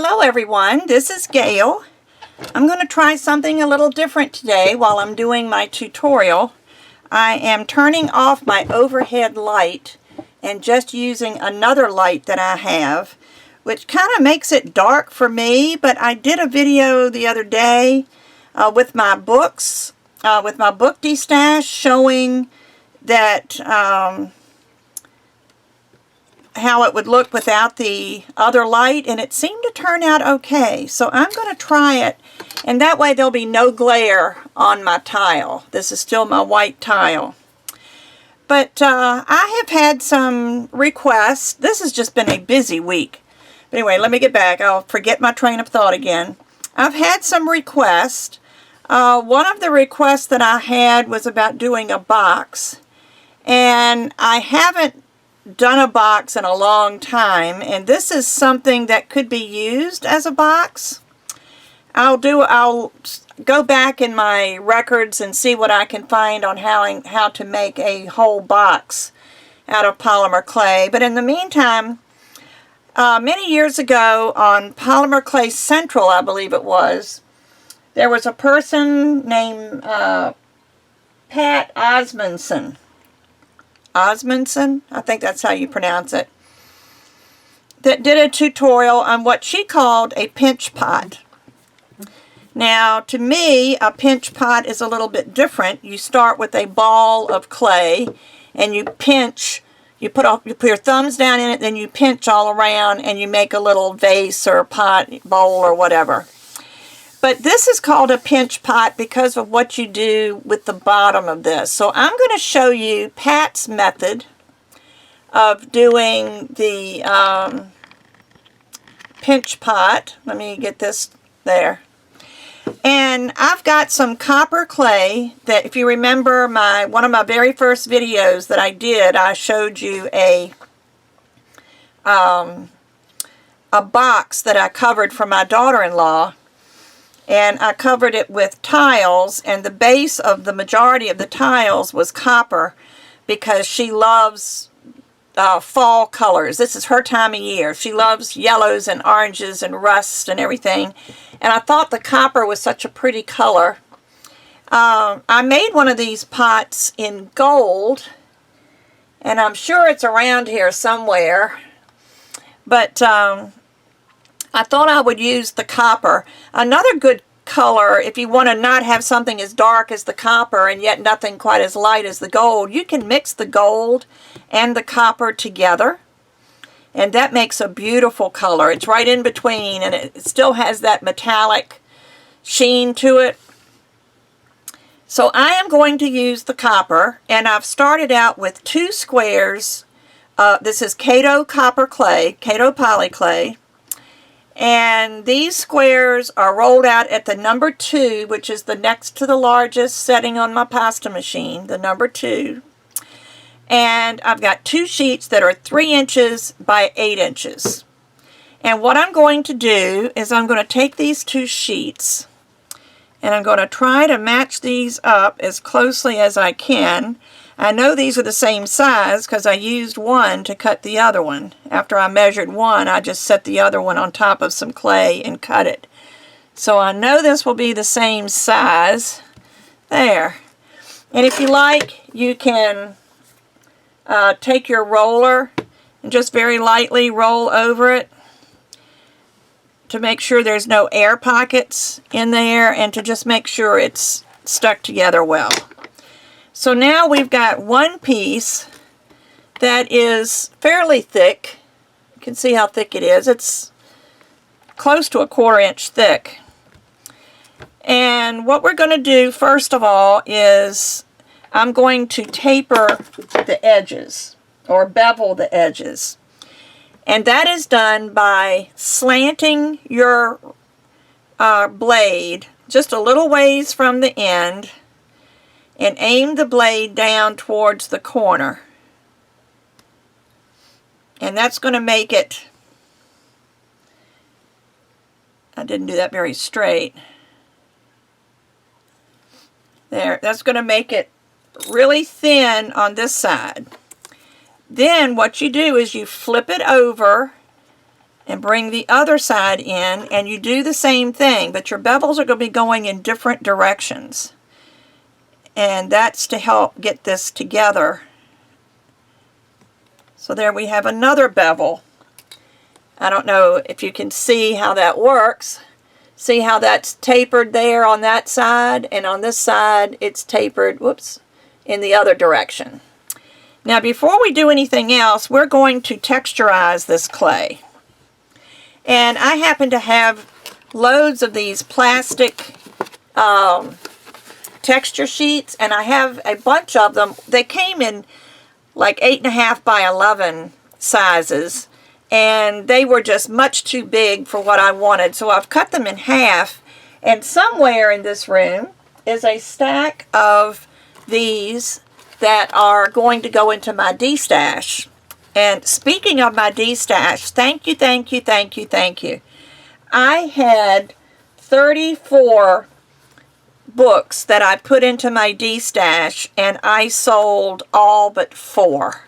Hello everyone, this is Gail. I'm going to try something a little different today while I'm doing my tutorial. I am turning off my overhead light and just using another light that I have, which kind of makes it dark for me, but I did a video the other day with my books, with my book destash, showing that how it would look without the other light, and it seemed to turn out okay. So I'm going to try it, and that way there'll be no glare on my tile. This is still my white tile. But I have had some requests. This has just been a busy week. But anyway, let me get back. I'll forget my train of thought again. I've had some requests. One of the requests that I had was about doing a box, and I haven't done a box in a long time, and this is something that could be used as a box. I'll go back in my records and see what I can find on how to make a whole box out of polymer clay. But in the meantime, many years ago on Polymer Clay Central, I believe it was, there was a person named Pat Osmondson. Osmondson, I think that's how you pronounce it, that did a tutorial on what she called a pinch pot. Now, to me, a pinch pot is a little bit different. You start with a ball of clay and you pinch, you put your thumbs down in it, then you pinch all around and you make a little vase or pot, bowl or whatever. But this is called a pinch pot because of what you do with the bottom of this. So I'm going to show you Pat's method of doing the pinch pot. Let me get this there. And I've got some copper clay that, if you remember one of my very first videos that I did, I showed you a box that I covered for my daughter-in-law. And I covered it with tiles, and the base of the majority of the tiles was copper because she loves fall colors. This is her time of year. She loves yellows and oranges and rust and everything. And I thought the copper was such a pretty color. I made one of these pots in gold, and I'm sure it's around here somewhere. But I thought I would use the copper. Another good color, if you want to not have something as dark as the copper and yet nothing quite as light as the gold, you can mix the gold and the copper together, and that makes a beautiful color. It's right in between, and it still has that metallic sheen to it. So I am going to use the copper, and I've started out with 2 squares. This is Kato copper clay, Kato poly clay. And these squares are rolled out at the number 2, which is the next to the largest setting on my pasta machine, the number 2. And I've got 2 sheets that are 3 inches by 8 inches. And what I'm going to do is I'm going to take these 2 sheets and I'm going to try to match these up as closely as I can. I know these are the same size because I used one to cut the other one. After I measured one, I just set the other one on top of some clay and cut it. So I know this will be the same size. There. And if you like, you can take your roller and just very lightly roll over it to make sure there's no air pockets in there and to just make sure it's stuck together well. So now we've got one piece that is fairly thick. You can see how thick it is. It's close to a 1/4 inch thick. And what we're going to do first of all is I'm going to taper the edges or bevel the edges. And that is done by slanting your blade just a little ways from the end and aim the blade down towards the corner. And that's going to make it, I didn't do that very straight. There, that's going to make it really thin on this side. Then what you do is you flip it over and bring the other side in, and you do the same thing, but your bevels are going to be going in different directions. And that's to help get this together. So there we have another bevel. I don't know if you can see how that works. See how that's tapered there on that side, and on this side it's tapered, whoops, in the other direction. Now before we do anything else, we're going to texturize this clay. And I happen to have loads of these plastic texture sheets, and I have a bunch of them. They came in like 8.5 by 11 sizes, and they were just much too big for what I wanted. So I've cut them in half, and somewhere in this room is a stack of these that are going to go into my D-stash. And speaking of my D-stash, thank you, thank you, thank you, thank you. I had 34 books that I put into my D-stash, and I sold all but 4.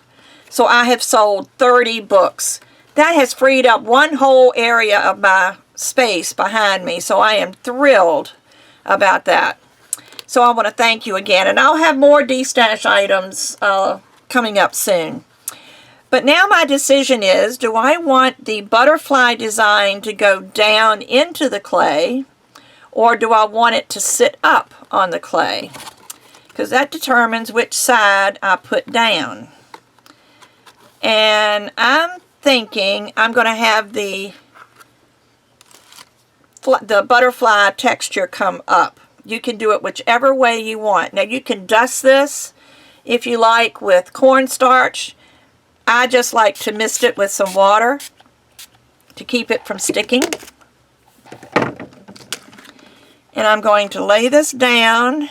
So I have sold 30 books. That has freed up one whole area of my space behind me, so I am thrilled about that. So I want to thank you again, and I'll have more D-stash items coming up soon. But now my decision is, do I want the butterfly design to go down into the clay, or do I want it to sit up on the clay? Because that determines which side I put down. And I'm thinking I'm going to have the butterfly texture come up. You can do it whichever way you want. Now you can dust this if you like with cornstarch. I just like to mist it with some water to keep it from sticking. And I'm going to lay this down.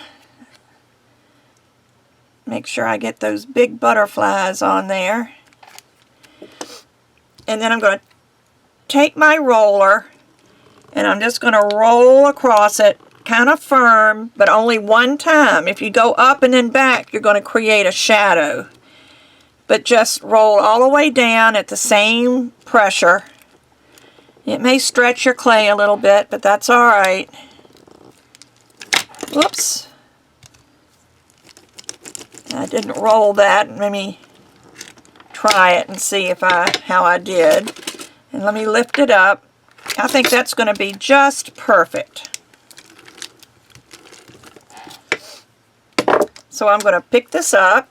Make sure I get those big butterflies on there. And then I'm going to take my roller and I'm just going to roll across it kind of firm, but only one time. If you go up and then back, you're going to create a shadow. But just roll all the way down at the same pressure. It may stretch your clay a little bit, but that's all right. Whoops. I didn't roll that. Let me try it and see how I did. And let me lift it up. I think that's going to be just perfect. So I'm going to pick this up.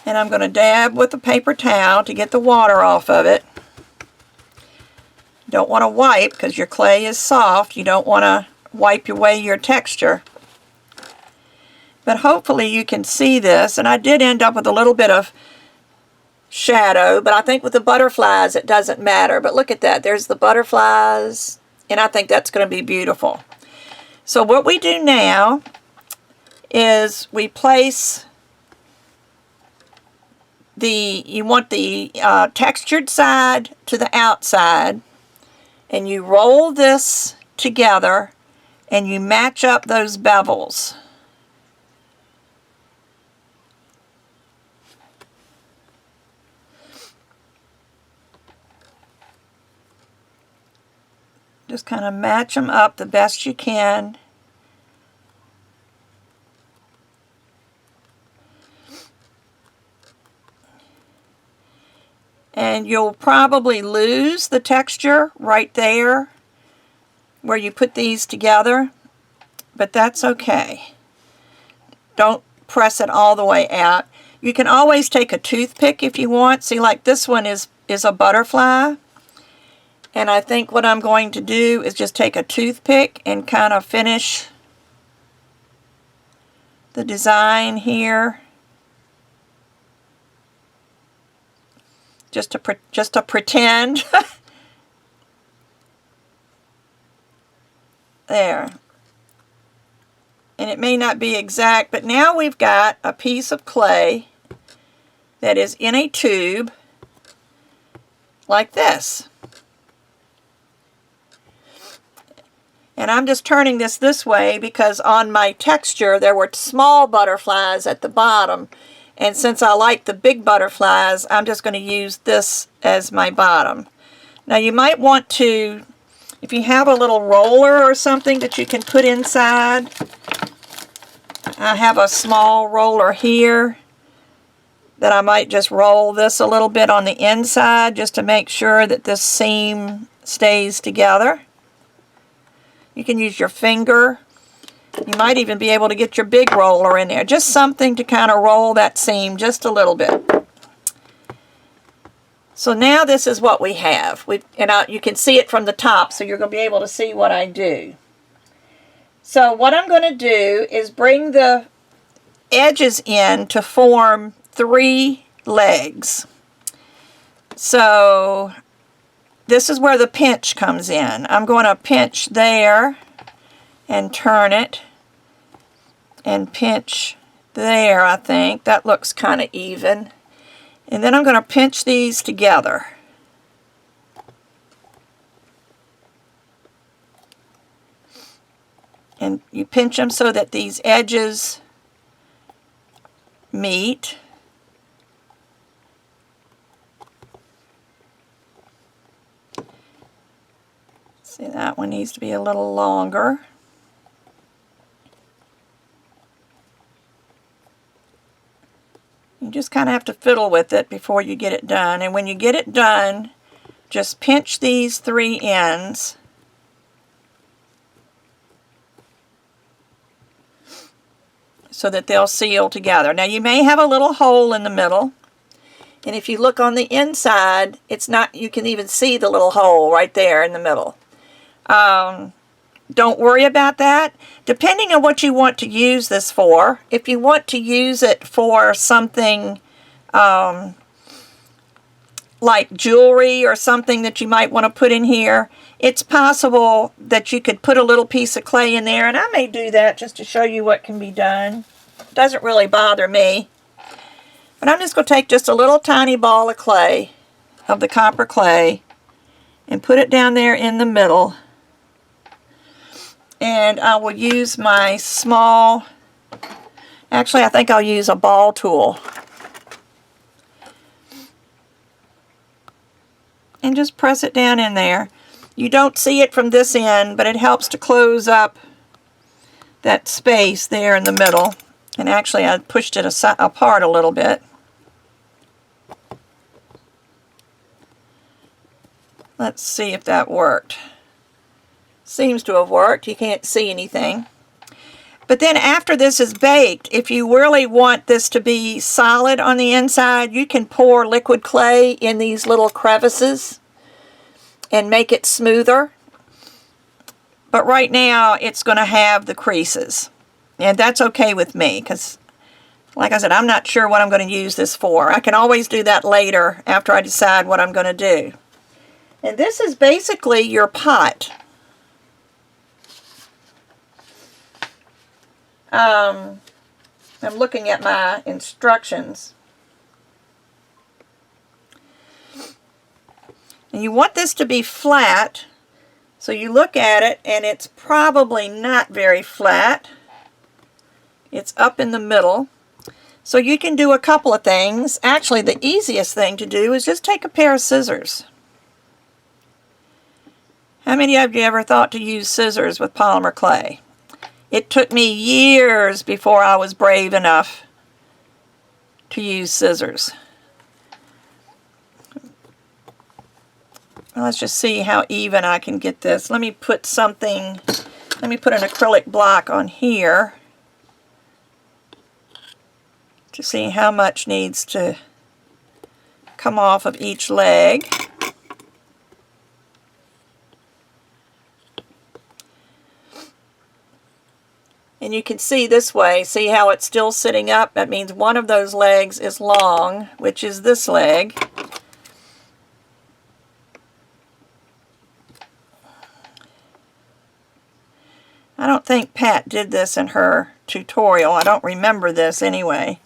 And I'm going to dab with a paper towel to get the water off of it. Don't want to wipe because your clay is soft. You don't want to wipe away your texture. But hopefully you can see this. And I did end up with a little bit of shadow, but I think with the butterflies it doesn't matter. But look at that. There's the butterflies. And I think that's going to be beautiful. So what we do now is we place you want the textured side to the outside, and you roll this together and you match up those bevels. Just kind of match them up the best you can. And you'll probably lose the texture right there where you put these together, but that's okay. Don't press it all the way out. You can always take a toothpick if you want. See, like this one is a butterfly. And I think what I'm going to do is just take a toothpick and kind of finish the design here. Just to pretend. There. And it may not be exact, but now we've got a piece of clay that is in a tube like this. And I'm just turning this way because on my texture there were small butterflies at the bottom, And since I like the big butterflies, I'm just going to use this as my bottom. Now you might want to, if you have a little roller or something that you can put inside. I have a small roller here that I might just roll this a little bit on the inside just to make sure that this seam stays together. You can use your finger. You might even be able to get your big roller in there. Just something to kind of roll that seam just a little bit. So now this is what we have. You can see it from the top, so you're going to be able to see what I do. So what I'm going to do is bring the edges in to form 3 legs. So this is where the pinch comes in. I'm going to pinch there and turn it and pinch there, I think. That looks kind of even. And then I'm going to pinch these together. And you pinch them so that these edges meet. See, that one needs to be a little longer. You just kind of have to fiddle with it before you get it done. And when you get it done, just pinch these 3 ends. So that they'll seal together. Now you may have a little hole in the middle, and if you look on the inside, it's not, you can even see the little hole right there in the middle. Don't worry about that. Depending on what you want to use this for, if you want to use it for something like jewelry or something that you might want to put in here, it's possible that you could put a little piece of clay in there, and I may do that just to show you what can be done. It doesn't really bother me. But I'm just going to take just a little tiny ball of clay, of the copper clay, and put it down there in the middle. And I will use my small, actually I think I'll use a ball tool. And just press it down in there. You don't see it from this end, but it helps to close up that space there in the middle. And actually I pushed it apart a little bit. Let's see if that worked. Seems to have worked. You can't see anything. But then after this is baked, if you really want this to be solid on the inside, you can pour liquid clay in these little crevices and make it smoother. But right now it's going to have the creases. And that's okay with me because, like I said, I'm not sure what I'm going to use this for. I can always do that later after I decide what I'm going to do. And this is basically your pot. I'm looking at my instructions. And you want this to be flat, so you look at it and it's probably not very flat. It's up in the middle. So you can do a couple of things. Actually, the easiest thing to do is just take a pair of scissors. How many of you ever thought to use scissors with polymer clay? It took me years before I was brave enough to use scissors. Well, let's just see how even I can get this. Let me put an acrylic block on here to see how much needs to come off of each leg. And you can see this way, see how it's still sitting up? That means one of those legs is long, which is this leg. I don't think Pat did this in her tutorial. I don't remember this anyway.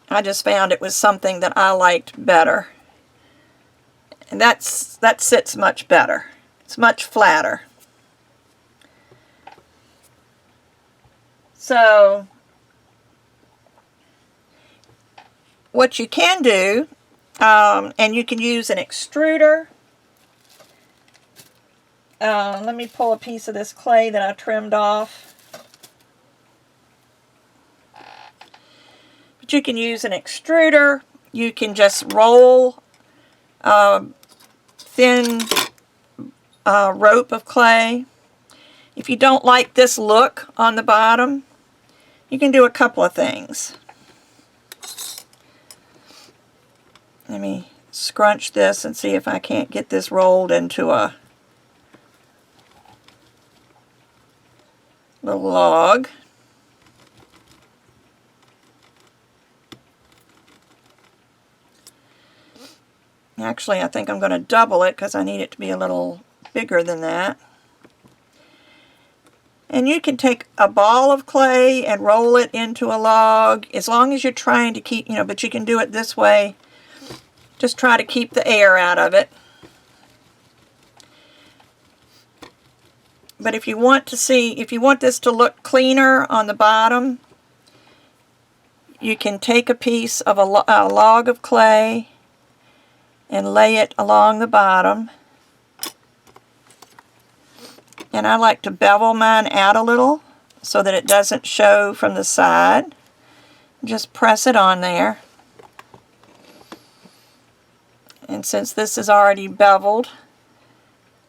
I just found it was something that I liked better. And that sits much better. It's much flatter. So what you can do, and you can use an extruder. Let me pull a piece of this clay that I trimmed off. But you can use an extruder. You can just roll thin rope of clay. If you don't like this look on the bottom, you can do a couple of things. Let me scrunch this and see if I can't get this rolled into a little log. Actually, I think I'm going to double it because I need it to be a little bigger than that. And you can take a ball of clay and roll it into a log, as long as you're trying to keep, but you can do it this way. Just try to keep the air out of it. But if you want this to look cleaner on the bottom, you can take a piece of a log of clay and lay it along the bottom. And I like to bevel mine out a little so that it doesn't show from the side. Just press it on there. And since this is already beveled,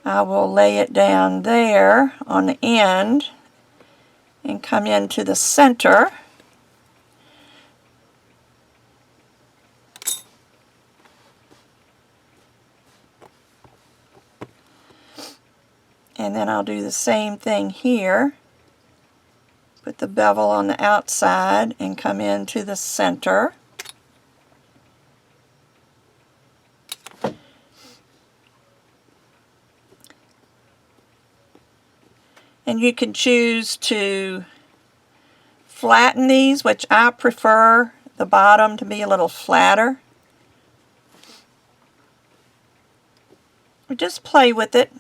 I will lay it down there on the end and come into the center. And then I'll do the same thing here. Put the bevel on the outside and come into the center. And you can choose to flatten these, which I prefer the bottom to be a little flatter. Or just play with it,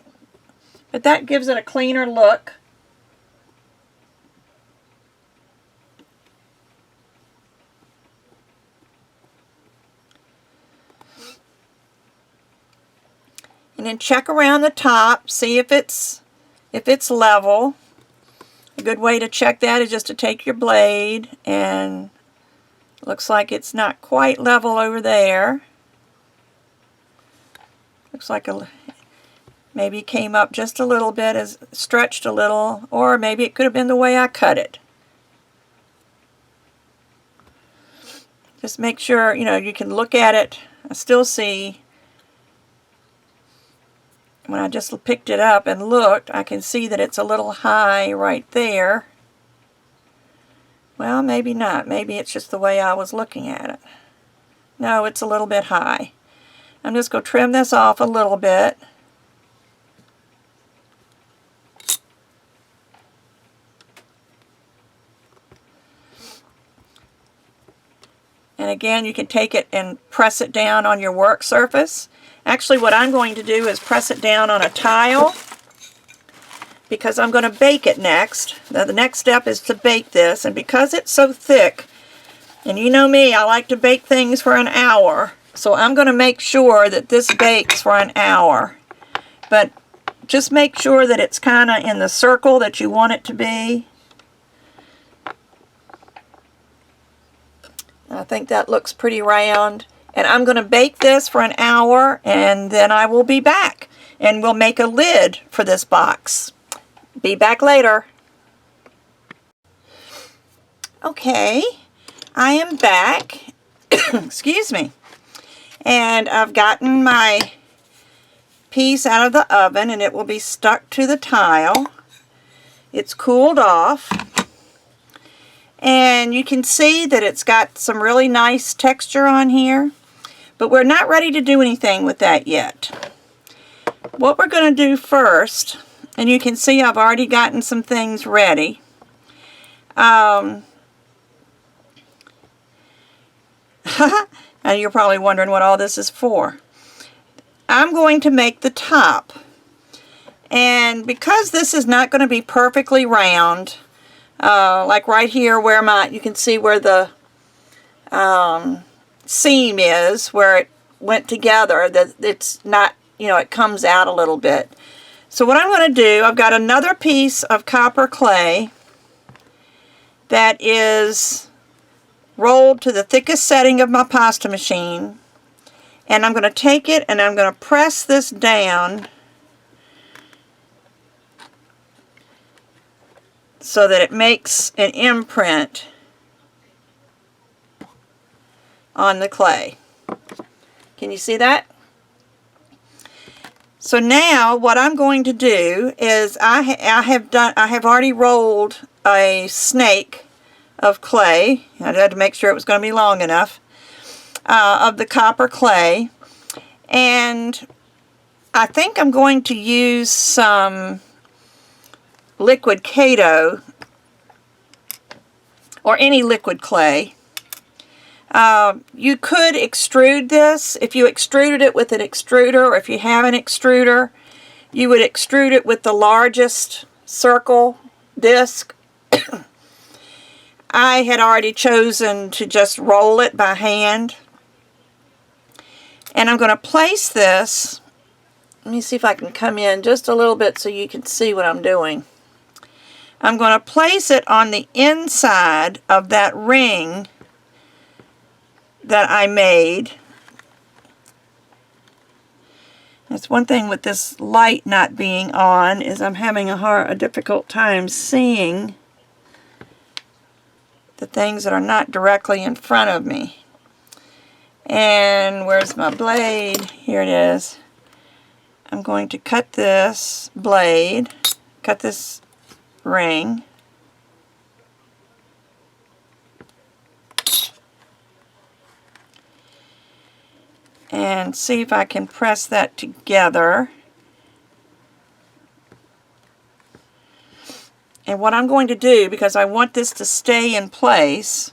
but that gives it a cleaner look. And then check around the top, see if it's level. A good way to check that is just to take your blade, and it looks like it's not quite level over there. Looks like maybe it came up just a little bit, as stretched a little, or maybe it could have been the way I cut it. Just make sure, you can look at it. I still see, when I just picked it up and looked, I can see that it's a little high right there. Well, maybe not. Maybe it's just the way I was looking at it. No, it's a little bit high. I'm just going to trim this off a little bit. And again, you can take it and press it down on your work surface. Actually, what I'm going to do is press it down on a tile, because I'm going to bake it next. Now, the next step is to bake this, and because it's so thick, and you know me, I like to bake things for an hour, so I'm going to make sure that this bakes for an hour. But just make sure that it's kind of in the circle that you want it to be. I think that looks pretty round. And I'm going to bake this for an hour, and then I will be back. And we'll make a lid for this box. Be back later. Okay, I am back. Excuse me. And I've gotten my piece out of the oven, and it will be stuck to the tile. It's cooled off. And you can see that it's got some really nice texture on here. But we're not ready to do anything with that yet. What we're going to do first, and you can see I've already gotten some things ready. And you're probably wondering what all this is for. I'm going to make the top. And because this is not going to be perfectly round, like right here where you can see where the seam is, where it went together, that it's not, you know, it comes out a little bit. So what I'm going to do, I've got another piece of copper clay that is rolled to the thickest setting of my pasta machine, and I'm going to take it and I'm going to press this down so that it makes an imprint on the clay. Can you see that? So now what I'm going to do is I have already rolled a snake of clay. I had to make sure it was going to be long enough, of the copper clay, and I think I'm going to use some liquid Kato or any liquid clay. You could extrude this. If you extruded it with an extruder, or if you have an extruder, you would extrude it with the largest circle disc. I had already chosen to just roll it by hand. And I'm going to place this, let me see if I can come in just a little bit so you can see what I'm doing. I'm going to place it on the inside of that ring that I made. That's one thing with this light not being on, is I'm having a difficult time seeing the things that are not directly in front of me. And where's my blade? Here it is. I'm going to cut this blade, cut this ring, and see if I can press that together. And what I'm going to do, because I want this to stay in place,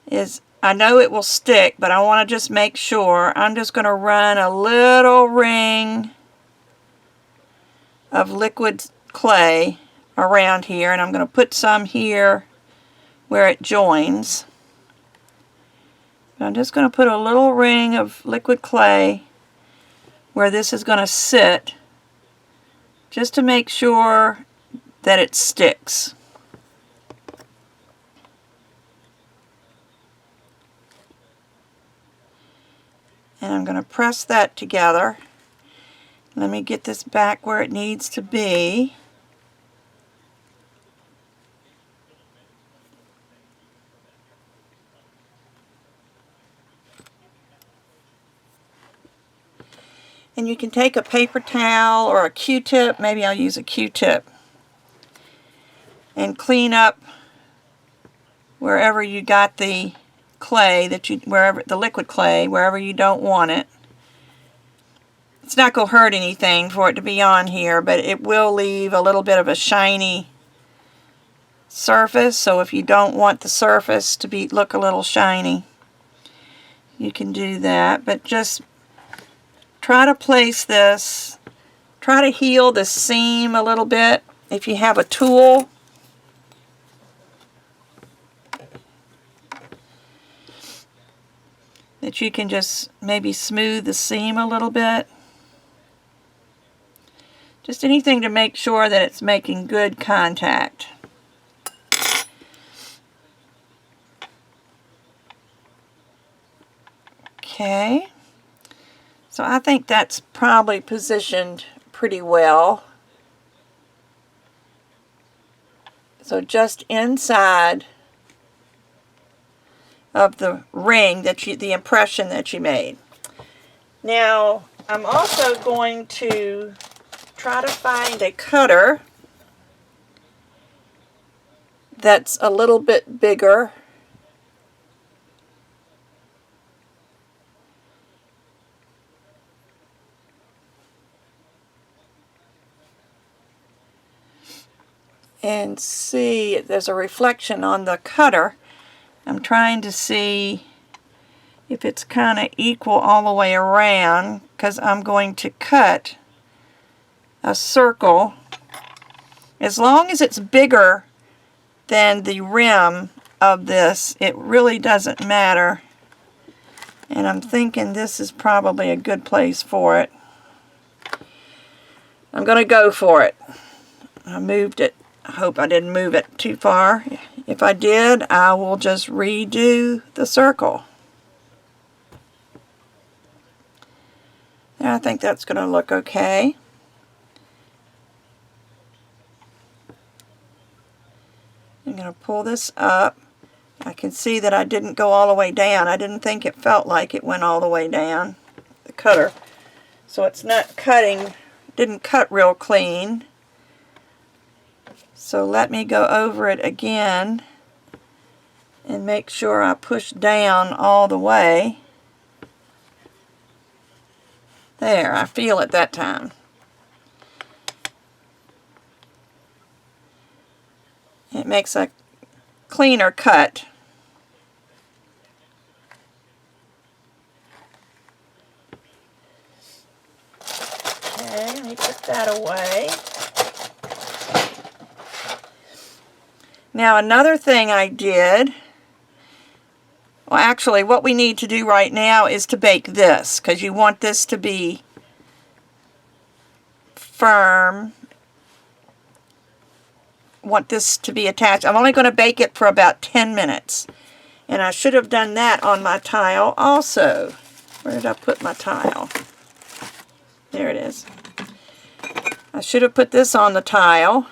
is, I know it will stick, but I want to just make sure, I'm just going to run a little ring of liquid clay around here, and I'm going to put some here where it joins. I'm just going to put a little ring of liquid clay where this is going to sit, just to make sure that it sticks. And I'm going to press that together. Let me get this back where it needs to be. And you can take a paper towel or a Q-tip, maybe I'll use a Q-tip, and clean up wherever you got the clay, wherever the liquid clay, wherever you don't want it. It's not going to hurt anything for it to be on here, but it will leave a little bit of a shiny surface, so if you don't want the surface to look a little shiny, you can do that. But just try to place this, try to heal the seam a little bit. If you have a tool, that you can just maybe smooth the seam a little bit. Just anything to make sure that it's making good contact. Okay, so I think that's probably positioned pretty well. So just inside of the ring, the impression that you made. Now, I'm also going to try to find a cutter that's a little bit bigger. And see, there's a reflection on the cutter. I'm trying to see if it's kind of equal all the way around, because I'm going to cut a circle. As long as it's bigger than the rim of this, it really doesn't matter. And I'm thinking this is probably a good place for it. I'm going to go for it. I moved it. I hope I didn't move it too far. If I did, I will just redo the circle. And I think that's going to look okay. I'm going to pull this up. I can see that I didn't go all the way down. I didn't think it felt like it went all the way down, the cutter. So it's not cutting, didn't cut real clean. So let me go over it again and make sure I push down all the way. There, I feel it that time. It makes a cleaner cut. Okay, let me put that away. Now another thing I did, well actually what we need to do right now is to bake this, because you want this to be firm. Want this to be attached. I'm only going to bake it for about 10 minutes. And I should have done that on my tile also. Where did I put my tile? There it is. I should have put this on the tile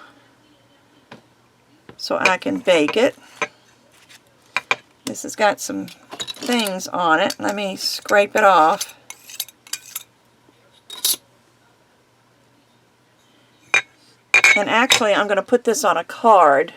so I can bake it. This has got some things on it. Let me scrape it off. And actually, I'm going to put this on a card.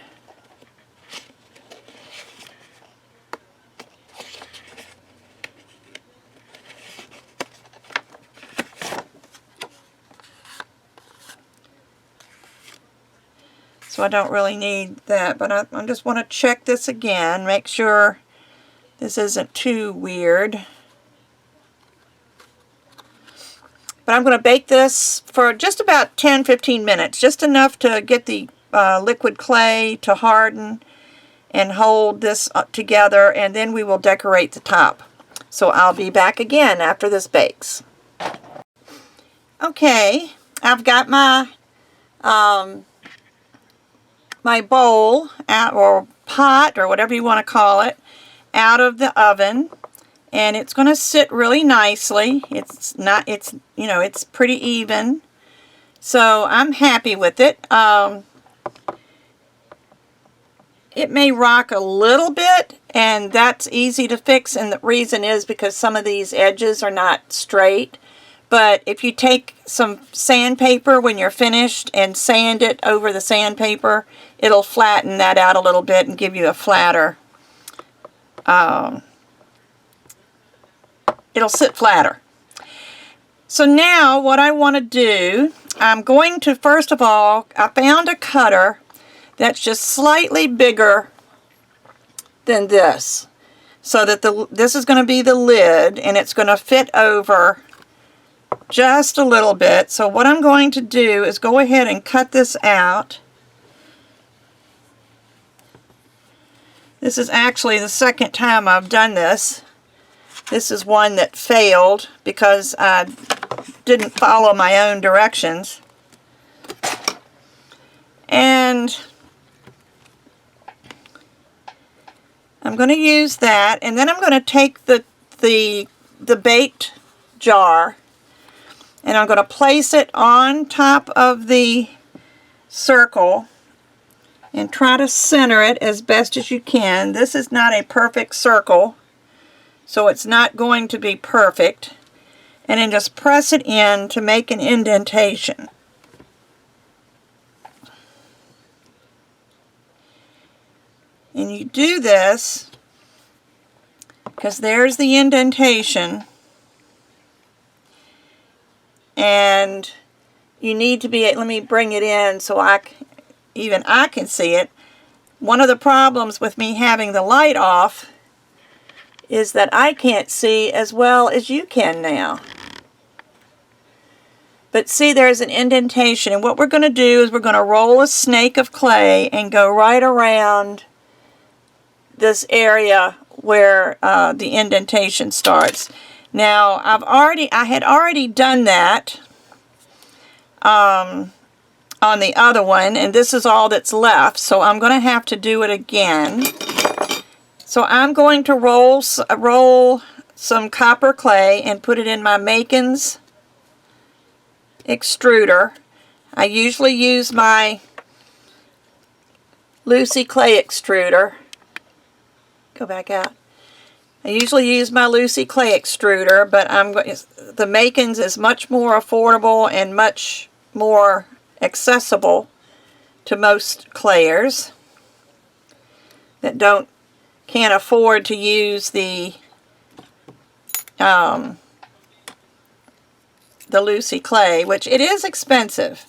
So I don't really need that, but I just want to check this again, make sure this isn't too weird. But I'm going to bake this for just about 10-15 minutes, just enough to get the liquid clay to harden and hold this together, and then we will decorate the top. So I'll be back again after this bakes. Okay, I've got my my bowl out, or pot, or whatever you want to call it, out of the oven. And it's going to sit really nicely. It's not, it's, you know, it's pretty even. So I'm happy with it. It may rock a little bit, and that's easy to fix. And the reason is because some of these edges are not straight. But if you take some sandpaper when you're finished and sand it over the sandpaper, it'll flatten that out a little bit and give you a flatter it'll sit flatter. So now what I want to do, I'm going to, first of all, I found a cutter that's just slightly bigger than this. So that this is going to be the lid, and it's going to fit over just a little bit. So what I'm going to do is go ahead and cut this out. This is actually the second time I've done this. This is one that failed because I didn't follow my own directions. And I'm going to use that, and then I'm going to take the baked jar, and I'm going to place it on top of the circle and try to center it as best as you can. This is not a perfect circle, so it's not going to be perfect. And then just press it in to make an indentation. And you do this because there's the indentation, and you need to be, let me bring it in so even I can see it. One of the problems with me having the light off is that I can't see as well as you can now. But see, there's an indentation, and what we're going to do is we're going to roll a snake of clay and go right around this area where the indentation starts. Now I had already done that on the other one, and this is all that's left, so I'm going to have to do it again. So I'm going to roll some copper clay and put it in my Makin's extruder. I usually use my Lucy clay extruder. Go back out. I usually use my Lucy clay extruder, but the Makin's is much more affordable and much more accessible to most clayers that can't afford to use the Lucy clay, which it is expensive.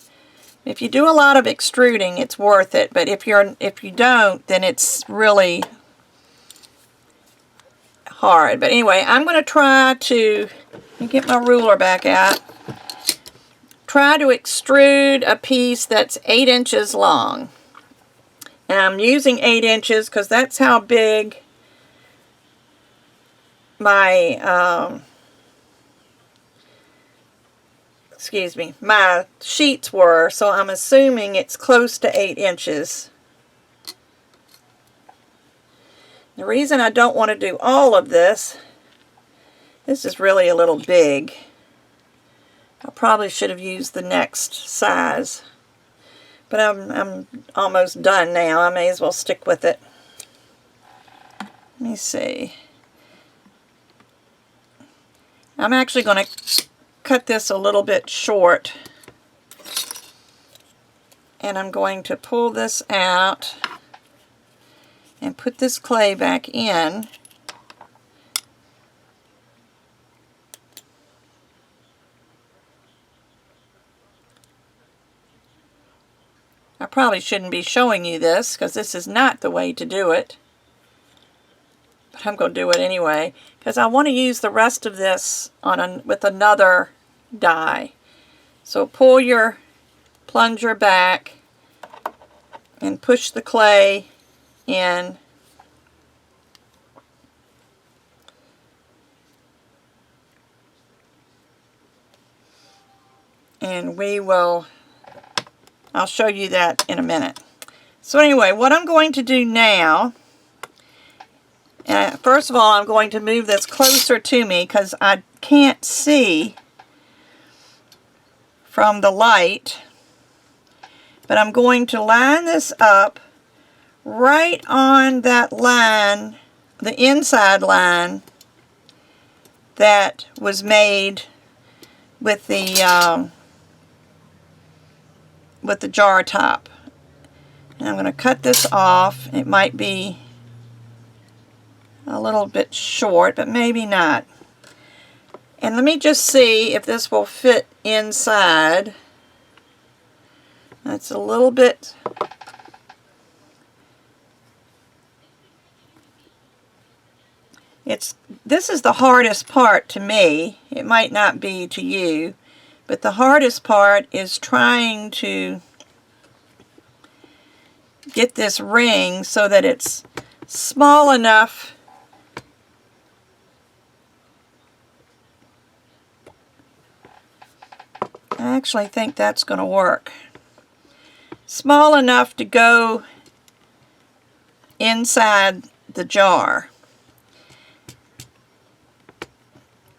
If you do a lot of extruding, it's worth it, but if you don't, then it's really hard. But anyway, I'm going to try to, let me get my ruler back out, try to extrude a piece that's 8 inches long. And I'm using 8 inches because that's how big my my sheets were, so I'm assuming it's close to 8 inches. The reason I don't want to do all of this is really a little big. I probably should have used the next size, but I'm almost done now. I may as well stick with it. Let me see. I'm actually going to cut this a little bit short, and I'm going to pull this out and put this clay back in. I probably shouldn't be showing you this because this is not the way to do it, but I'm going to do it anyway because I want to use the rest of this with another die. So pull your plunger back and push the clay in, and I'll show you that in a minute. So anyway, what I'm going to do now, first of all, I'm going to move this closer to me because I can't see from the light, but I'm going to line this up right on that line, the inside line that was made with the jar top. And I'm going to cut this off. It might be a little bit short, but maybe not. And let me just see if this will fit inside. That's a little bit. This is the hardest part to me. It might not be to you, but the hardest part is trying to get this ring so that it's small enough I actually think that's going to work. Small enough to go inside the jar.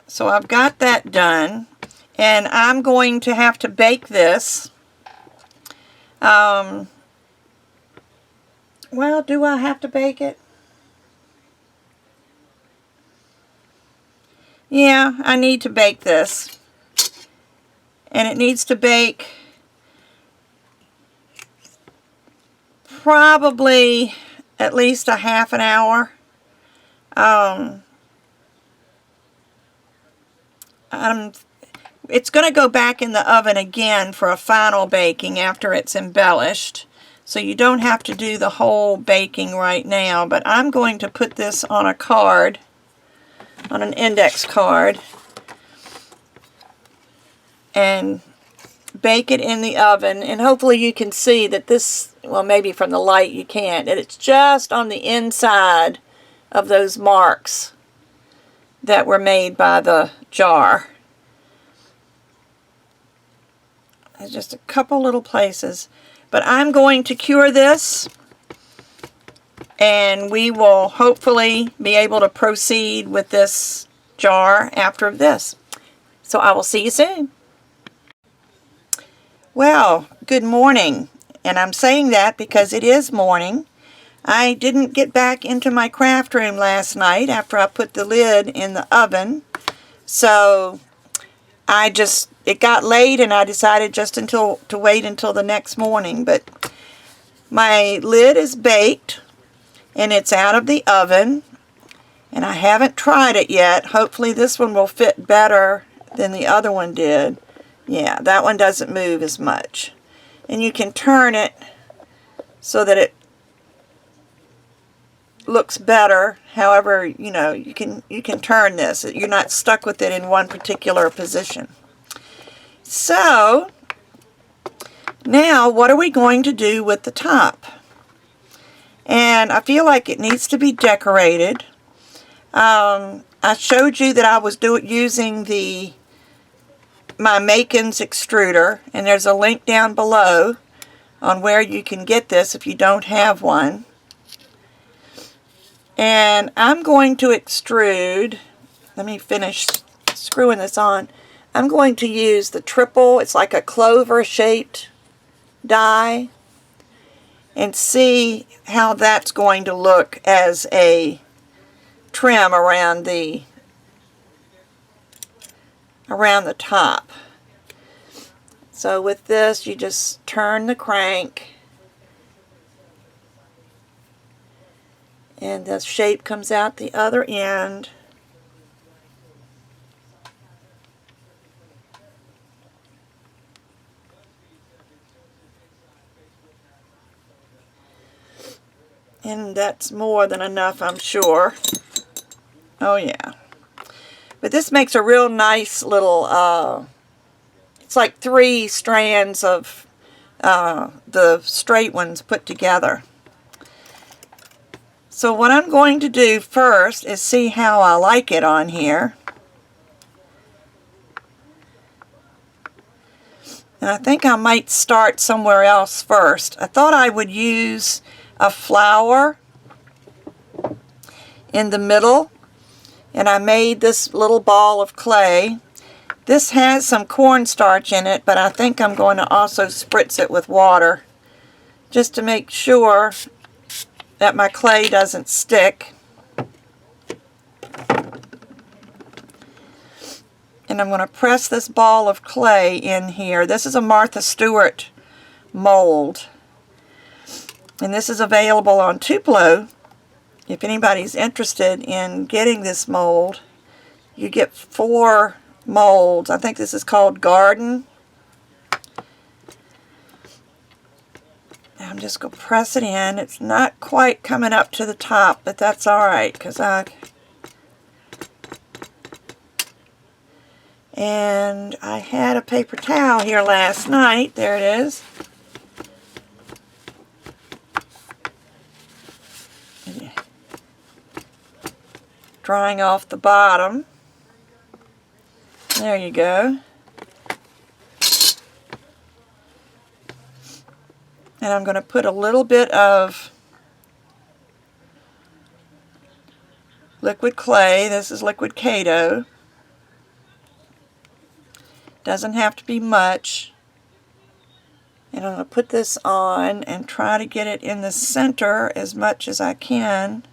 So I've got that done, and I'm going to have to bake this. Well, do I have to bake it? Yeah, I need to bake this. And it needs to bake probably at least a half an hour. It's going to go back in the oven again for a final baking after it's embellished. So you don't have to do the whole baking right now, but I'm going to put this on a card, on an index card, and bake it in the oven. And hopefully you can see that this well, maybe from the light you can't, and it's just on the inside of those marks that were made by the jar. There's just a couple little places. But I'm going to cure this, and we will hopefully be able to proceed with this jar after this. So I will see you soon. Well, good morning. And I'm saying that because it is morning. I didn't get back into my craft room last night after I put the lid in the oven. So it got late and I decided to wait until the next morning. But my lid is baked and it's out of the oven. And I haven't tried it yet. Hopefully this one will fit better than the other one did. Yeah, that one doesn't move as much. And you can turn it so that it looks better. However, you can turn this. You're not stuck with it in one particular position. So, now what are we going to do with the top? And I feel like it needs to be decorated. I showed you that I was using my Makin's extruder, and there's a link down below on where you can get this if you don't have one. And I'm going to extrude, let me finish screwing this on. I'm going to use the triple, it's like a clover shaped die, and see how that's going to look as a trim around the top. So with this, you just turn the crank and the shape comes out the other end. And that's more than enough, I'm sure. Oh yeah. But this makes a real nice little, it's like 3 strands of the straight ones put together. So what I'm going to do first is see how I like it on here. And I think I might start somewhere else first. I thought I would use a flower in the middle. And I made this little ball of clay. This has some cornstarch in it, but I think I'm going to also spritz it with water just to make sure that my clay doesn't stick. And I'm going to press this ball of clay in here. This is a Martha Stewart mold. And this is available on Tupelo. If anybody's interested in getting this mold, you get 4 molds. I think this is called Garden. I'm just going to press it in. It's not quite coming up to the top, but that's alright, because and I had a paper towel here last night. There it is. Drying off the bottom. There you go. And I'm going to put a little bit of liquid clay. This is liquid Kato. Doesn't have to be much. And I'm going to put this on and try to get it in the center as much as I can.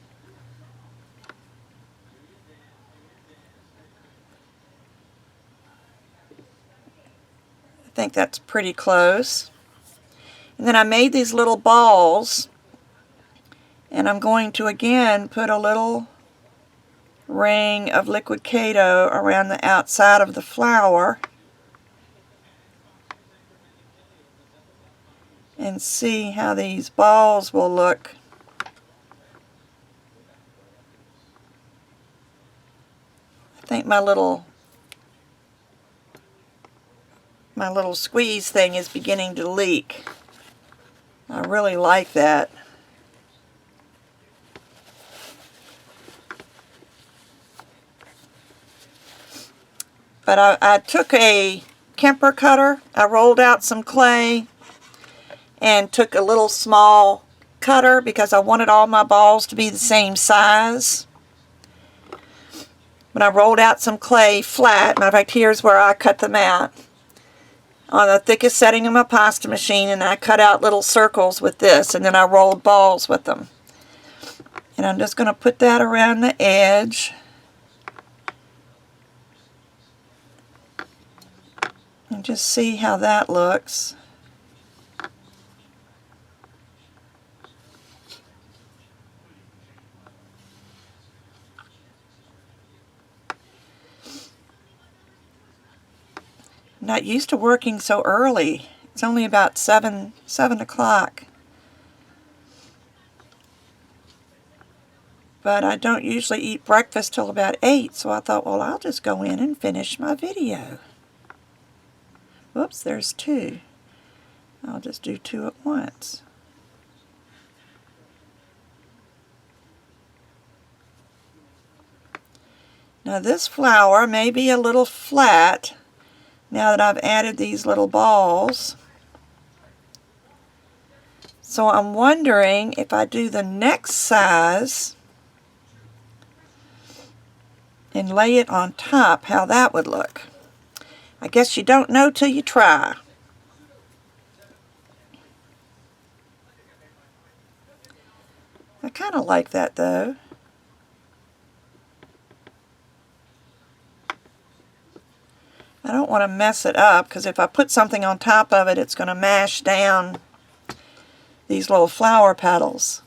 I think that's pretty close. And then I made these little balls, and I'm going to again put a little ring of liquid Kato around the outside of the flower and see how these balls will look. I think my little squeeze thing is beginning to leak. I really like that. But I took a Kemper cutter, I rolled out some clay, and took a little small cutter because I wanted all my balls to be the same size. But I rolled out some clay flat. Matter of fact, here's where I cut them out. On the thickest setting of my pasta machine, and I cut out little circles with this, and then I rolled balls with them. And I'm just going to put that around the edge. And just see how that looks. I'm not used to working so early. It's only about 7 o'clock. But I don't usually eat breakfast till about 8, so I thought, well, I'll just go in and finish my video. Whoops, there's 2. I'll just do 2 at once. Now this flower may be a little flat now that I've added these little balls. So I'm wondering if I do the next size and lay it on top, how that would look. I guess you don't know till you try. I kind of like that though. I don't want to mess it up because if I put something on top of it, it's going to mash down these little flower petals.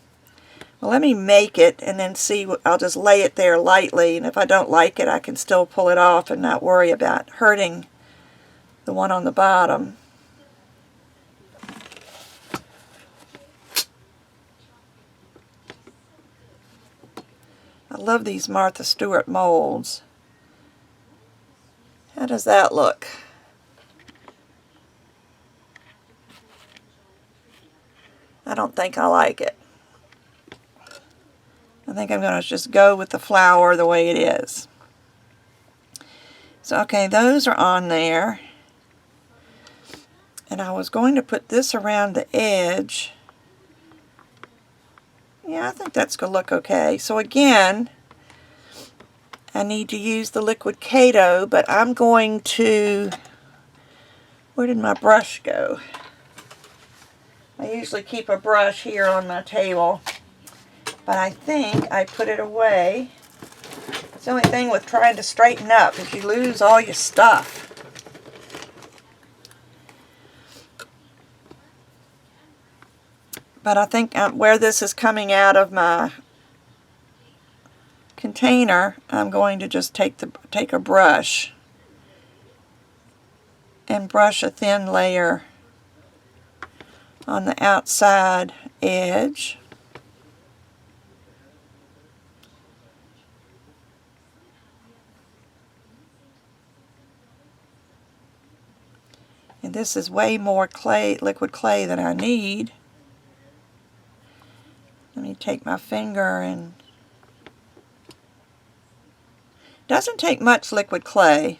Well, let me make it and then see. I'll just lay it there lightly, and if I don't like it, I can still pull it off and not worry about hurting the one on the bottom. I love these Martha Stewart molds. How does that look? I don't think I like it. I think I'm going to just go with the flower the way it is. So, okay, those are on there. And I was going to put this around the edge. Yeah, I think that's going to look okay. So again, I need to use the liquid Kato, but I'm going to... Where did my brush go? I usually keep a brush here on my table, but I think I put it away. It's the only thing with trying to straighten up is you lose all your stuff. But I think where this is coming out of my container, I'm going to just take a brush and brush a thin layer on the outside edge. And this is way more clay, liquid clay than I need. Let me take my finger and... Doesn't take much liquid clay.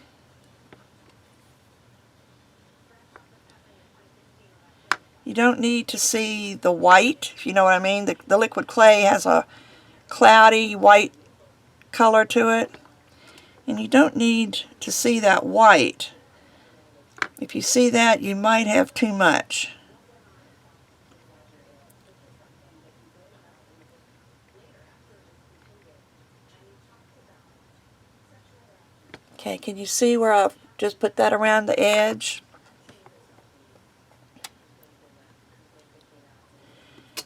You don't need to see the white, if you know what I mean. The liquid clay has a cloudy white color to it. And you don't need to see that white. If you see that, you might have too much. Okay, can you see where I've just put that around the edge?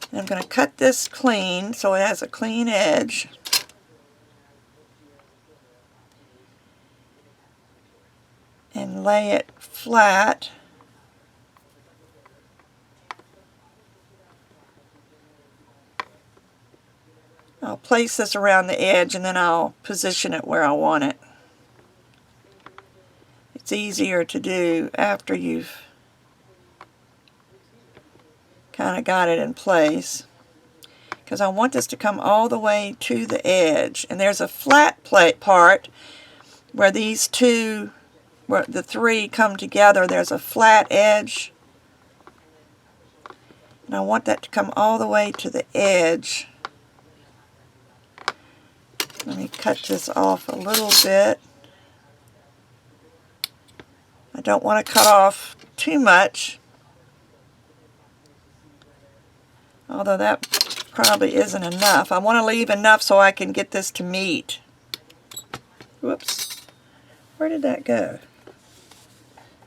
And I'm going to cut this clean so it has a clean edge. And lay it flat. I'll place this around the edge and then I'll position it where I want it. It's easier to do after you've kind of got it in place, because I want this to come all the way to the edge. And there's a flat plate part where these two, where the three come together, there's a flat edge. And I want that to come all the way to the edge. Let me cut this off a little bit. I don't want to cut off too much, although that probably isn't enough. I want to leave enough so I can get this to meet. Whoops. Where did that go?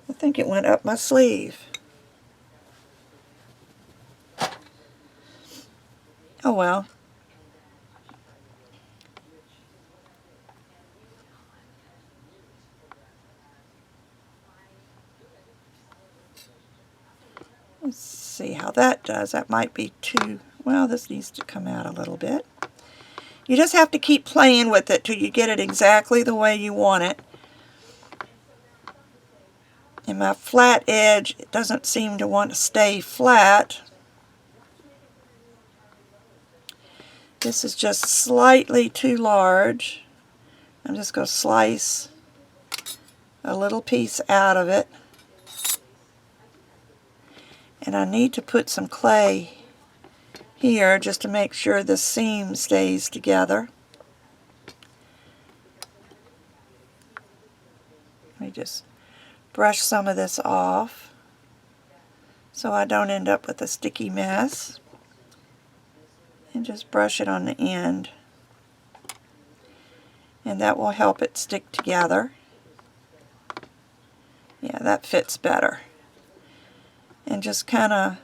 I think it went up my sleeve. Oh well. Let's see how that does. That might be too, well, this needs to come out a little bit. You just have to keep playing with it till you get it exactly the way you want it. And my flat edge, it doesn't seem to want to stay flat. This is just slightly too large. I'm just going to slice a little piece out of it. And I need to put some clay here just to make sure the seam stays together. Let me just brush some of this off so I don't end up with a sticky mess. And just brush it on the end. And that will help it stick together. Yeah, that fits better. And just kind of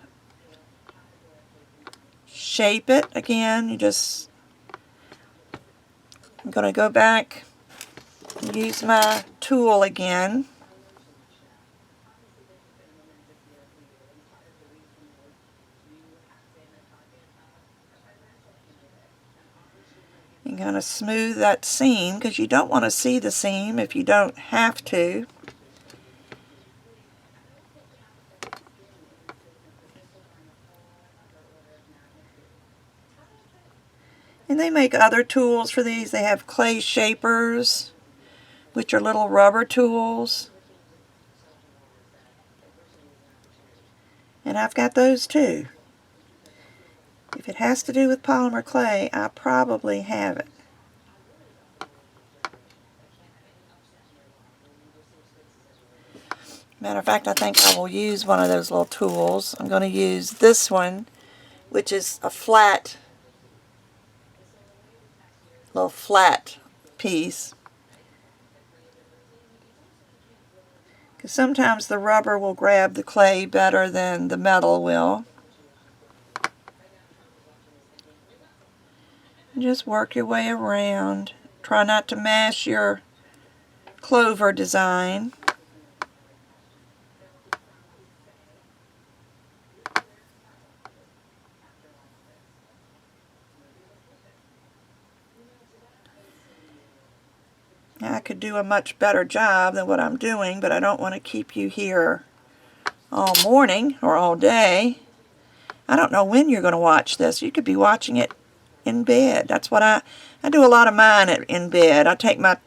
shape it again. I'm going to go back and use my tool again. I'm going to smooth that seam, because you don't want to see the seam if you don't have to. And they make other tools for these. They have clay shapers, which are little rubber tools. And I've got those too. If it has to do with polymer clay, I probably have it. Matter of fact, I think I will use one of those little tools. I'm going to use this one, which is a little flat piece. Because sometimes the rubber will grab the clay better than the metal will. And just work your way around. Try not to mash your clover design. Now, I could do a much better job than what I'm doing, but I don't want to keep you here all morning or all day. I don't know when you're going to watch this. You could be watching it in bed. That's what I do a lot of mine in bed. I take my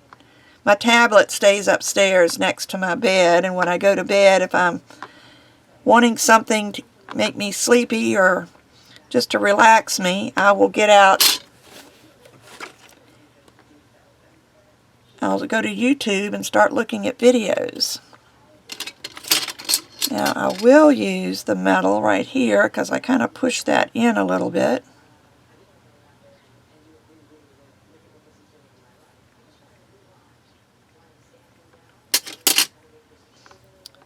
tablet stays upstairs next to my bed, and when I go to bed, if I'm wanting something to make me sleepy or just to relax me, I will get out. I'll go to YouTube and start looking at videos. Now I will use the metal right here because I kind of push that in a little bit.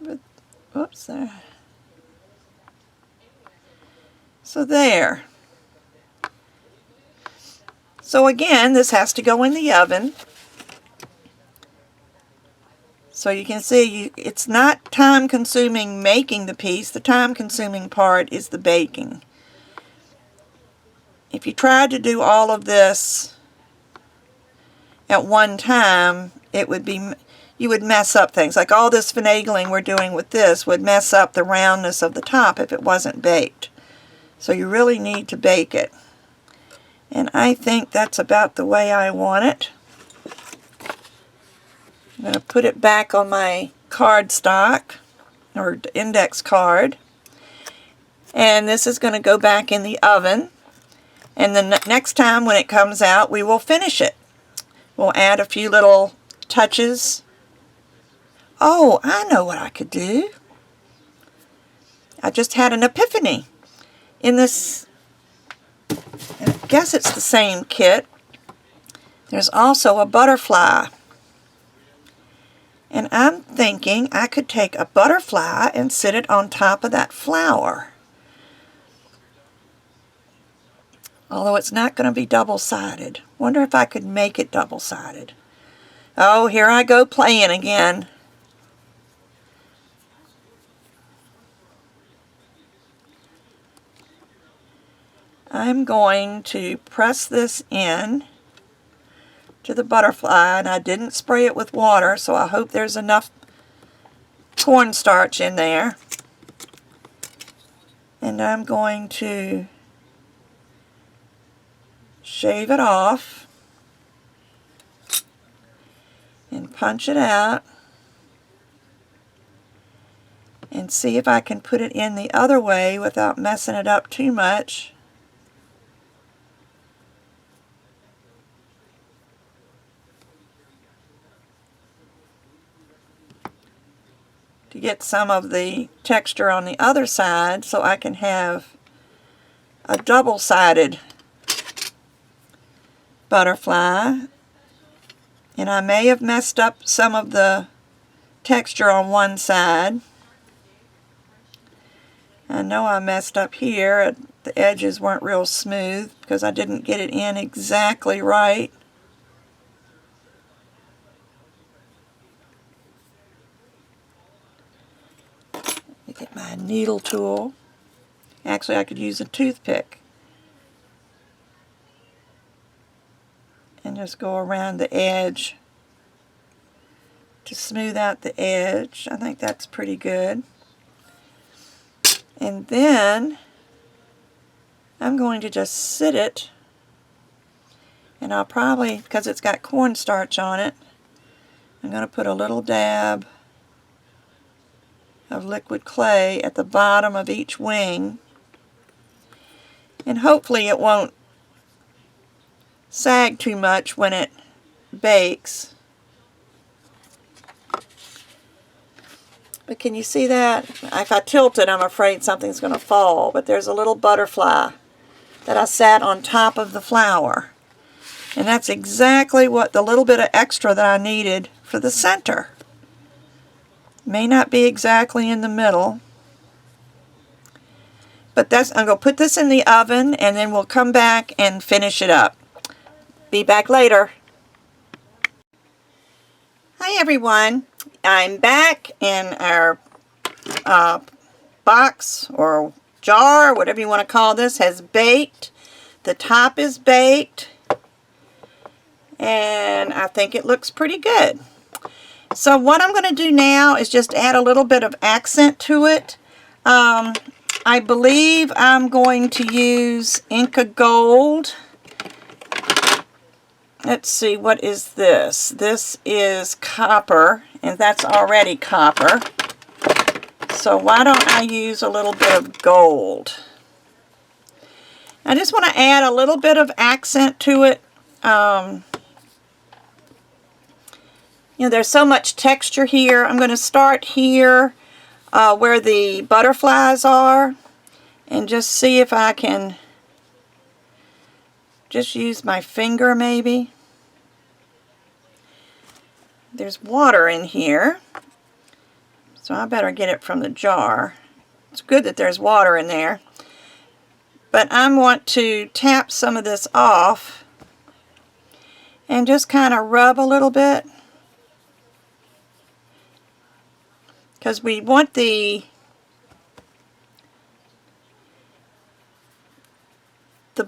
But, whoops, there. So there. So again, this has to go in the oven. So you can see it's not time consuming making the piece. The time consuming part is the baking. If you tried to do all of this at one time, you would mess up things. Like all this finagling we're doing with this would mess up the roundness of the top if it wasn't baked. So you really need to bake it. And I think that's about the way I want it. I'm going to put it back on my cardstock, or index card. And this is going to go back in the oven. And the next time when it comes out, we will finish it. We'll add a few little touches. Oh, I know what I could do. I just had an epiphany. In this, I guess it's the same kit, there's also a butterfly. And I'm thinking I could take a butterfly and sit it on top of that flower. Although it's not going to be double-sided. Wonder if I could make it double-sided. Oh, here I go playing again. I'm going to press this in to the butterfly, and I didn't spray it with water, so I hope there's enough cornstarch in there. And I'm going to shave it off and punch it out and see if I can put it in the other way without messing it up too much. To get some of the texture on the other side so I can have a double-sided butterfly. And I may have messed up some of the texture on one side. I know I messed up here. The edges weren't real smooth because I didn't get it in exactly right. Get my needle tool. Actually, I could use a toothpick and just go around the edge to smooth out the edge. I think that's pretty good. And then I'm going to just sit it, and I'll probably, because it's got cornstarch on it, I'm going to put a little dab of liquid clay at the bottom of each wing, and hopefully it won't sag too much when it bakes. But can you see that? If I tilt it, I'm afraid something's going to fall, but there's a little butterfly that I sat on top of the flower, and that's exactly what the little bit of extra that I needed for the center. May not be exactly in the middle, but I'm going to put this in the oven, and then we'll come back and finish it up. Be back later. Hi everyone, I'm back, and our box or jar, whatever you want to call this, has baked. The top is baked, and I think it looks pretty good. So what I'm going to do now is just add a little bit of accent to it. I believe I'm going to use Inca Gold. Let's see, what is this? This is copper, and that's already copper. So why don't I use a little bit of gold? I just want to add a little bit of accent to it. You know, there's so much texture here. I'm going to start here where the butterflies are, and just see if I can just use my finger maybe. There's water in here, so I better get it from the jar. It's good that there's water in there. But I want to tap some of this off and just kind of rub a little bit, because we want the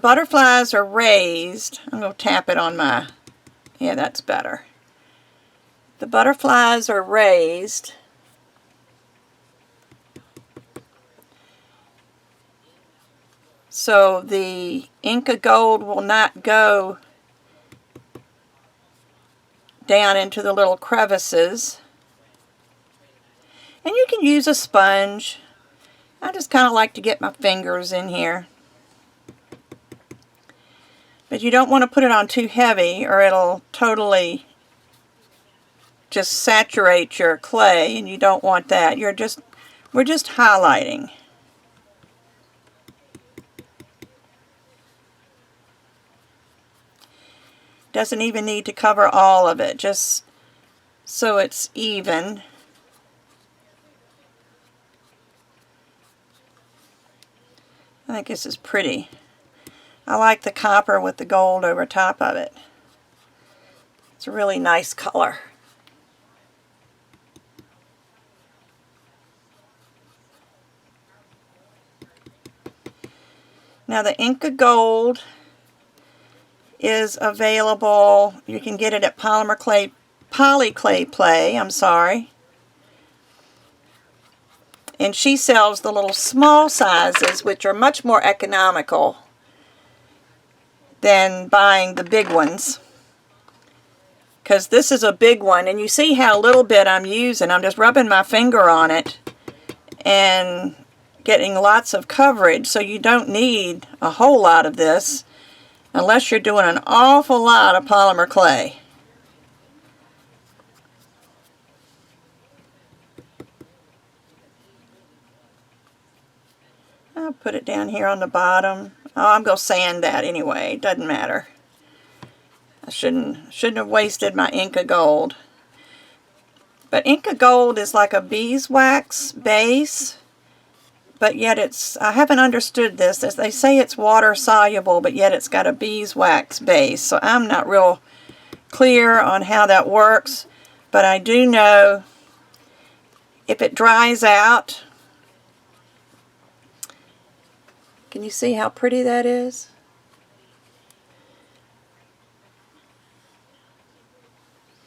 butterflies are raised. I'm going to tap it on my, yeah, that's better. The butterflies are raised. so the Inca Gold will not go down into the little crevices. And you can use a sponge. I just kind of like to get my fingers in here. But you don't want to put it on too heavy or it'll totally just saturate your clay, and you don't want that. We're just highlighting. Doesn't even need to cover all of it, just so it's even. I think this is pretty. I like the copper with the gold over top of it. It's a really nice color. Now the Inca Gold is available. You can get it at Polyclay Play, I'm sorry. And she sells the little small sizes, which are much more economical than buying the big ones. Because this is a big one, and you see how little bit I'm using. I'm just rubbing my finger on it and getting lots of coverage, so you don't need a whole lot of this unless you're doing an awful lot of polymer clay. I'll put it down here on the bottom. Oh, I'm going to sand that anyway. Doesn't matter. I shouldn't have wasted my Inca Gold. But Inca Gold is like a beeswax base, but yet I haven't understood this. They say it's water soluble, but yet it's got a beeswax base. So I'm not real clear on how that works, but I do know if it dries out. Can you see how pretty that is?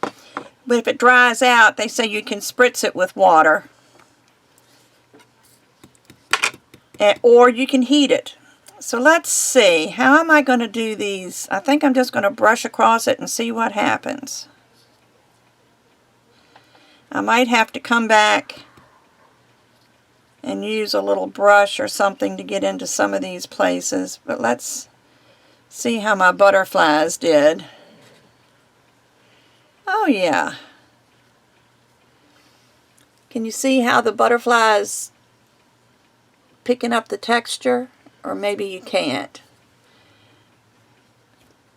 But if it dries out, they say you can spritz it with water. Or you can heat it. So let's see. How am I going to do these? I think I'm just going to brush across it and see what happens. I might have to come back and use a little brush or something to get into some of these places. But let's see how my butterflies did. Oh yeah. Can you see how the butterflies picking up the texture? Or maybe you can't.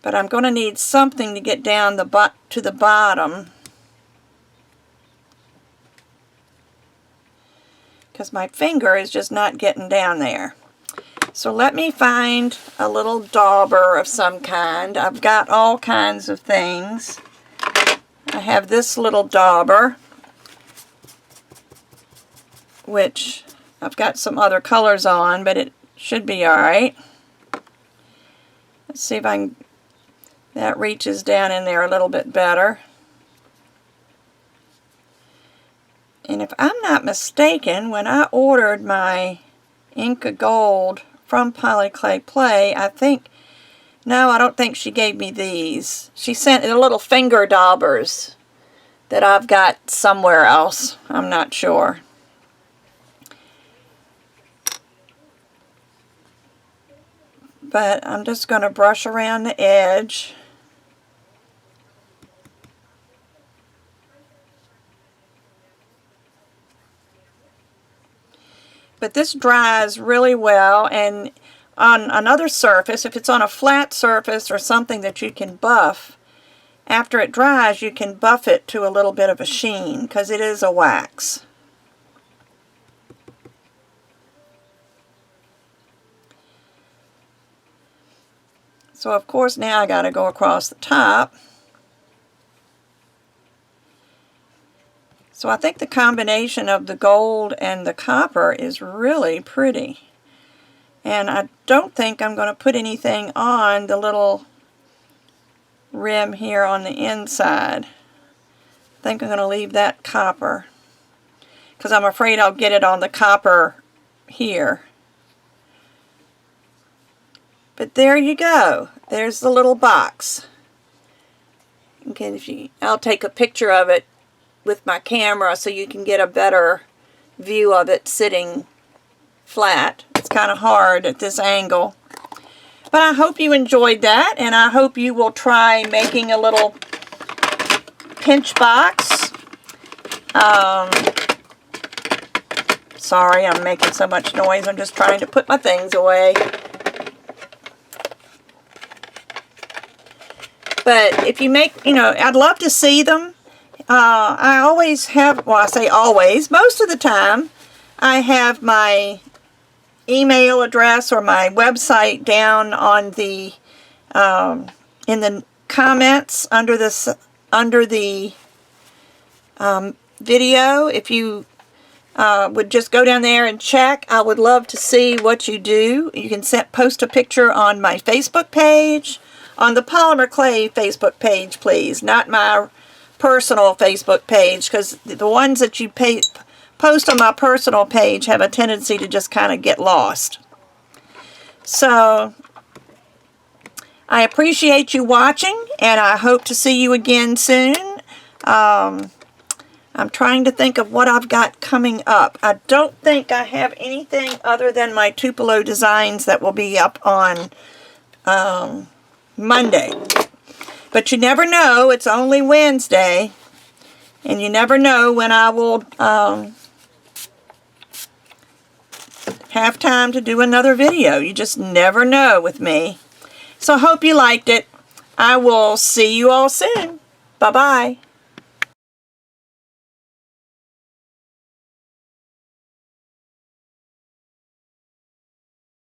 But I'm going to need something to get down to the bottom, because my finger is just not getting down there. So let me find a little dauber of some kind. I've got all kinds of things. I have this little dauber, which I've got some other colors on, but it should be alright. Let's see if I can, that reaches down in there a little bit better. And if I'm not mistaken, when I ordered my Inca Gold from Polyclay Play, no, I don't think she gave me these. She sent the little finger daubers that I've got somewhere else. I'm not sure. But I'm just going to brush around the edge. But this dries really well, and on another surface, if it's on a flat surface or something that you can buff, after it dries you can buff it to a little bit of a sheen, because it is a wax. So of course now I got to go across the top. So I think the combination of the gold and the copper is really pretty. And I don't think I'm going to put anything on the little rim here on the inside. I think I'm going to leave that copper, because I'm afraid I'll get it on the copper here. But there you go. There's the little box. Okay, I'll take a picture of it with my camera so you can get a better view of it sitting flat. It's kind of hard at this angle. But I hope you enjoyed that, and I hope you will try making a little pinch box. Sorry, I'm making so much noise. I'm just trying to put my things away. But if you make, I'd love to see them. I always have, well, I say always, most of the time, I have my email address or my website down on the, in the comments under the video. If you would just go down there and check, I would love to see what you do. You can post a picture on my Facebook page, on the Polymer Clay Facebook page, please, not my personal Facebook page, because the ones that you post on my personal page have a tendency to just kind of get lost. So, I appreciate you watching, and I hope to see you again soon. I'm trying to think of what I've got coming up. I don't think I have anything other than my Tupelo designs that will be up on Monday. But you never know. It's only Wednesday. And you never know when I will have time to do another video. You just never know with me. So I hope you liked it. I will see you all soon. Bye-bye.